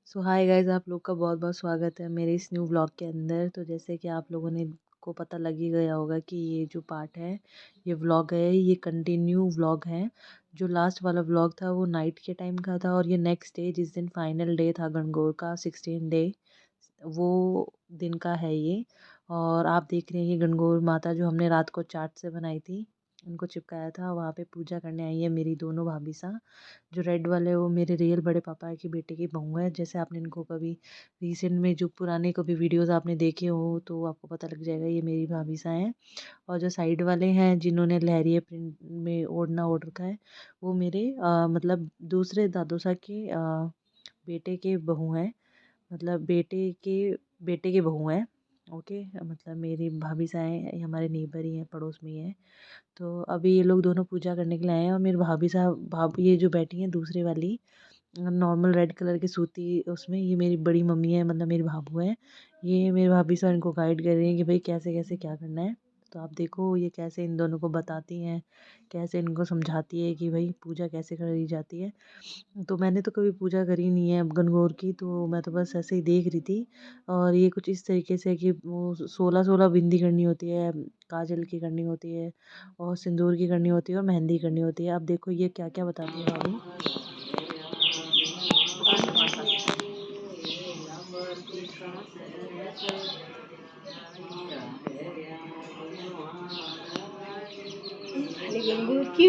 सो hi guys, आप लोग का बहुत बहुत स्वागत है मेरे इस न्यू व्लॉग के अंदर। तो जैसे कि आप लोगों ने को पता लग ही गया होगा कि ये जो पार्ट है, ये व्लॉग है, ये कंटिन्यू व्लॉग है। जो लास्ट वाला व्लॉग था वो नाइट के टाइम का था, और ये नेक्स्ट डे जिस दिन फाइनल डे था गणगौर का 16 डे, वो दिन का है ये। और आप देख रहे हैं ये गणगौर माता जो हमने रात को चाट से बनाई थी, उनको चिपकाया था। वहाँ पे पूजा करने आई है मेरी दोनों भाभी सा। जो रेड वाले वो मेरे रियल बड़े पापा की बेटे की बहू है। जैसे आपने इनको कभी रिसेंट में जो पुराने कभी वीडियोस आपने देखे हो तो आपको पता लग जाएगा ये मेरी भाभी सा हैं। और जो साइड वाले हैं जिन्होंने लहरिया प्रिंट में ओढ़ना ओढ़ रखा है, वो मेरे मतलब दूसरे दादू सा के बेटे के बहू हैं। मतलब बेटे के बहू हैं। ओके, मतलब मेरी भाभी सा हैं, ये हमारे नेबर ही हैं, पड़ोस में ही हैं। तो अभी ये लोग दोनों पूजा करने के लिए आए हैं। और मेरी भाभी साहब ये जो बैठी हैं दूसरे वाली नॉर्मल रेड कलर की सूती, उसमें ये मेरी बड़ी मम्मी है, मतलब मेरी भाभू है। ये मेरी भाभी साहब इनको गाइड कर रही हैं कि भाई कैसे कैसे क्या करना है। तो आप देखो ये कैसे इन दोनों को बताती हैं, कैसे इनको समझाती है कि भाई पूजा कैसे करी जाती है। तो मैंने तो कभी पूजा करी नहीं है गणगौर की, तो मैं तो बस ऐसे ही देख रही थी। और ये कुछ इस तरीके से कि वो 16 बिंदी करनी होती है, काजल की करनी होती है, और सिंदूर की करनी होती है, और मेहंदी करनी होती है। अब देखो ये क्या क्या बताती है भाभी। गंगूर की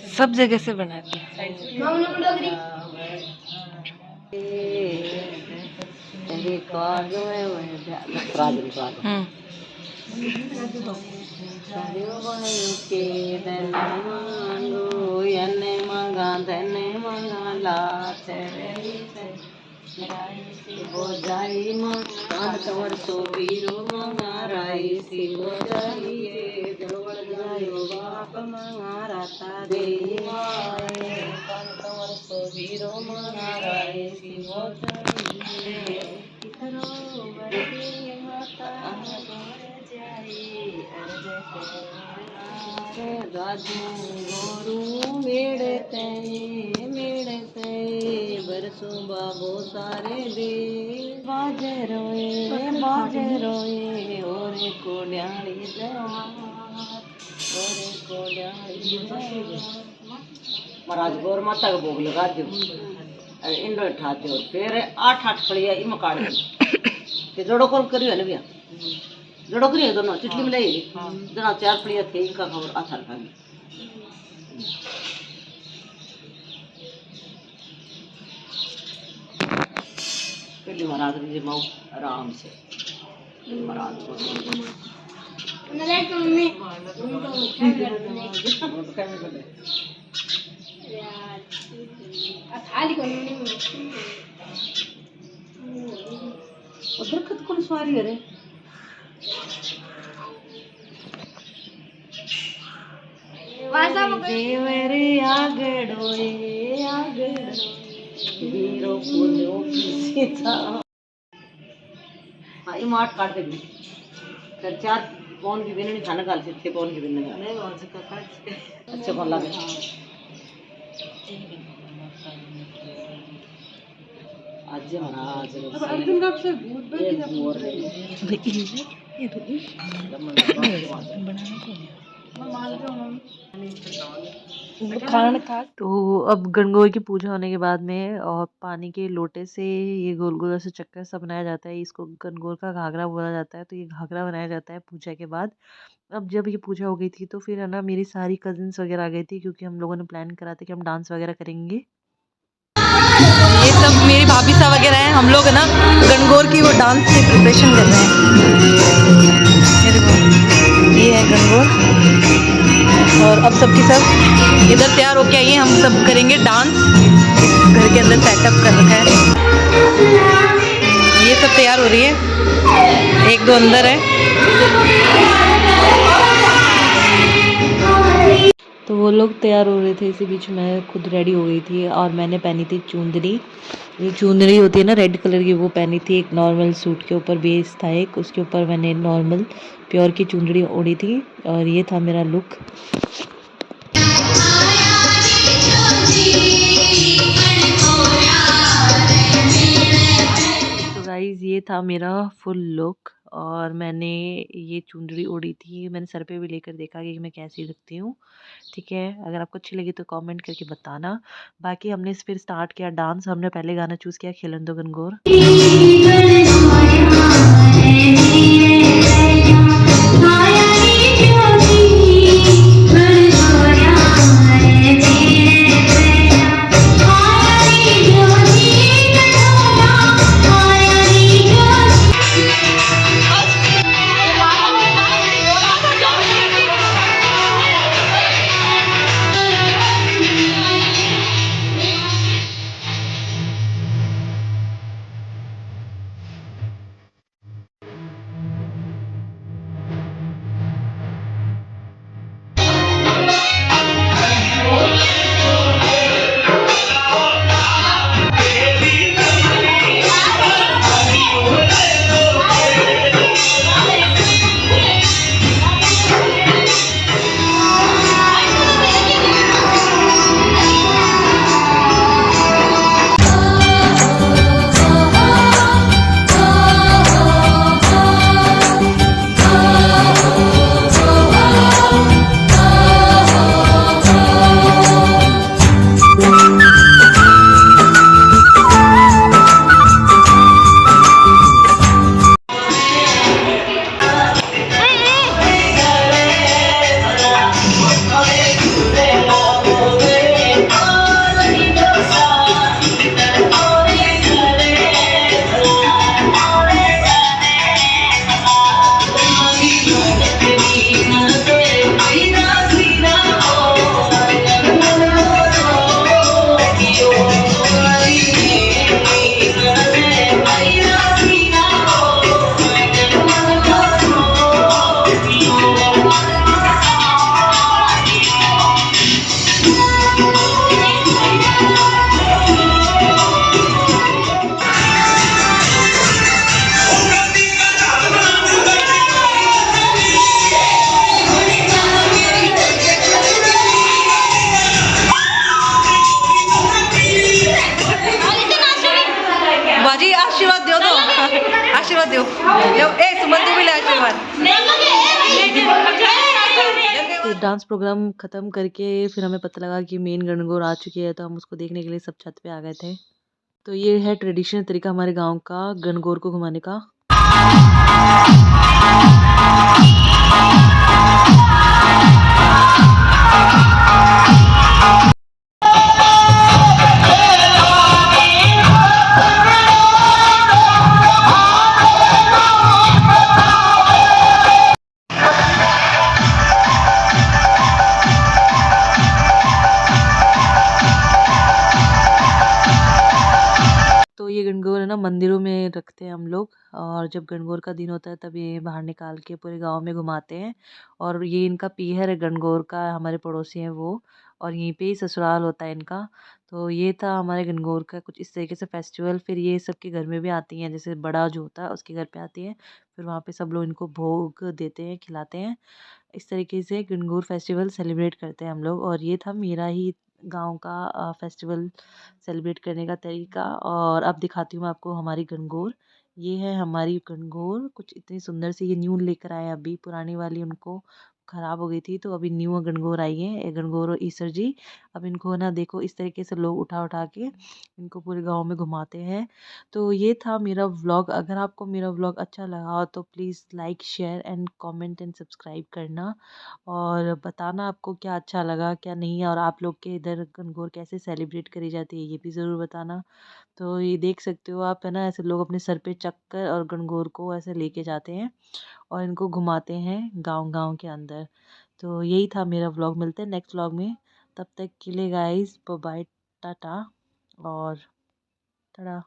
सब जगह से बनाती है। कंवर सोबीरो मंगाराई सी हो जाइए जोड़ जायो बाप मंगाराता देवाए कंवर सोबीरो मंगाराई सी हो जाइए करो बड़ी माता गोर जाई राजू गोरू मेड़ते बरसों बाबो सारे दे बाजे रोए और कोड्याली महाराज गौर माता का भोग लगा दो, इंडो ठा दो, फिर 8 फलिया इम काट दो, जोड़ो कौन करियो ना भैया, जोड़ो करियो दोनों चिटली में ले जना 4 फलिया थे इनका खबर आधार खा पहले महाराज जी माओ आराम से महाराज को दरखत कौन सवारी है रे देवरे आगड़ोए वीरो पुलो सीता हाँ ये मार्ट काट दे फिर 4 पौन की बिन्नी खाना गाल से 6 पौन की बिन्नी अच्छा कौन लगे आज महाराज अब अर्जुन कब से भूत तो अब गणगौर की पूजा होने के बाद में और पानी के लोटे से ये गोल गोल ऐसे चक्कर सा बनाया जाता है। इसको गणगौर का घाघरा बोला जाता है। तो ये घाघरा बनाया जाता है पूजा के बाद। अब जब ये पूजा हो गई थी तो फिर है ना, मेरी सारी कजिन्स वगैरह आ गई थी, क्योंकि हम लोगों ने प्लान करा था कि हम डांस वगैरह करेंगे। ये सब मेरी भाभी सा वगैरह हैं। हम लोग है ना गणगौर की वो डांस की प्रिपरेशन कर रहे हैं। ये देखो, ये है गणगौर। और अब सबकी सब इधर तैयार होके आइए, हम सब करेंगे डांस। घर के अंदर सेटअप कर रखा है, ये सब तैयार हो रही है, 1-2 अंदर है। तो वो लोग तैयार हो रहे थे, इसी बीच मैं खुद रेडी हो गई थी और मैंने पहनी थी चुंदरी। ये चुंदरी होती है ना रेड कलर की, वो पहनी थी। एक नॉर्मल सूट के ऊपर बेस था एक, उसके ऊपर मैंने नॉर्मल प्योर की चुंदरी ओढ़ी थी और ये था मेरा लुक। तो गाइज़ ये था मेरा फुल लुक और मैंने ये चुनरी ओढ़ी थी। मैंने सर पे भी लेकर देखा कि मैं कैसी लगती हूँ। ठीक है, अगर आपको अच्छी लगी तो कमेंट करके बताना। बाकी हमने फिर स्टार्ट किया डांस। हमने पहले गाना चूज़ किया खेलन दो गणगौर। बाजी आशीर्वाद दो तो आशीर्वाद दो ए सुमन तू भी ले आशीर्वाद। तो डांस प्रोग्राम खत्म करके फिर हमें पता लगा कि मेन गणगौर आ चुकी है, तो हम उसको देखने के लिए सब छत पे आ गए थे। तो ये है ट्रेडिशनल तरीका हमारे गांव का गणगौर को घुमाने का। तो ये गणगौर है ना मंदिरों में रखते हैं हम लोग, और जब गणगौर का दिन होता है तब ये बाहर निकाल के पूरे गांव में घुमाते हैं। और ये इनका पीहर है गणगौर का, हमारे पड़ोसी हैं वो, और यहीं पे ही ससुराल होता है इनका। तो ये था हमारे गणगौर का कुछ इस तरीके से फेस्टिवल। फिर ये सबके घर में भी आती हैं, जैसे बड़ा जो होता है उसके घर पे आती है, फिर वहाँ पे सब लोग इनको भोग देते हैं, खिलाते हैं। इस तरीके से गणगौर फेस्टिवल सेलिब्रेट करते हैं हम लोग। और ये था मेरा ही गांव का फेस्टिवल सेलिब्रेट करने का तरीका। और अब दिखाती हूँ मैं आपको हमारी गणगौर। ये है हमारी गणगौर, कुछ इतनी सुंदर सी। ये न्यू लेकर आए अभी, पुरानी वाली उनको खराब हो गई थी, तो अभी न्यू गणगौर आई है, ये गणगौर और ईसर जी। अब इनको ना देखो इस तरीके से लोग उठा उठा के इनको पूरे गांव में घुमाते हैं। तो ये था मेरा व्लॉग। अगर आपको मेरा व्लॉग अच्छा लगा हो तो please like share and comment and subscribe करना, और बताना आपको क्या अच्छा लगा क्या नहीं, और आप लोग के इधर गणगौर कैसे सेलिब्रेट करी जाती है ये भी ज़रूर बताना। तो ये देख सकते हो आप, है ना, ऐसे लोग अपने सर पे चक्कर और गणगौर को ऐसे लेके जाते हैं और इनको घुमाते हैं गांव-गांव के अंदर। तो यही था मेरा व्लॉग। मिलते हैं नेक्स्ट व्लॉग में, तब तक के लिए गाइस बाय बाय, टाटा और टाटा।